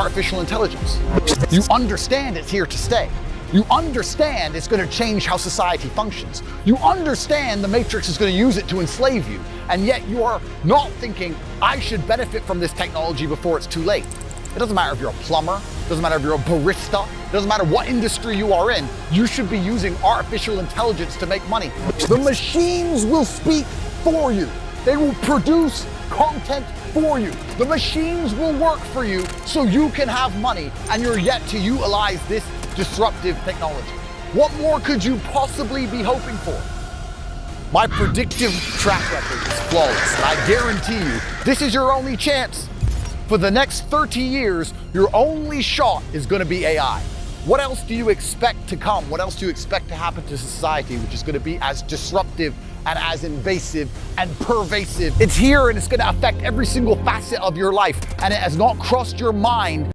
artificial intelligence. You understand it's here to stay. You understand it's going to change how society functions. You understand the Matrix is going to use it to enslave you, and yet you are not thinking, I should benefit from this technology before it's too late. It doesn't matter if you're a plumber, it doesn't matter if you're a barista, it doesn't matter what industry you are in, you should be using artificial intelligence to make money. The machines will speak for you. They will produce content for you. The machines will work for you so you can have money, and you're yet to utilize this disruptive technology. What more could you possibly be hoping for? My predictive track record is flawless, and I guarantee you, this is your only chance. For the next 30 years, your only shot is going to be AI. What else do you expect to come? What else do you expect to happen to society, which is going to be as disruptive and as invasive and pervasive? It's here, and it's going to affect every single facet of your life, and it has not crossed your mind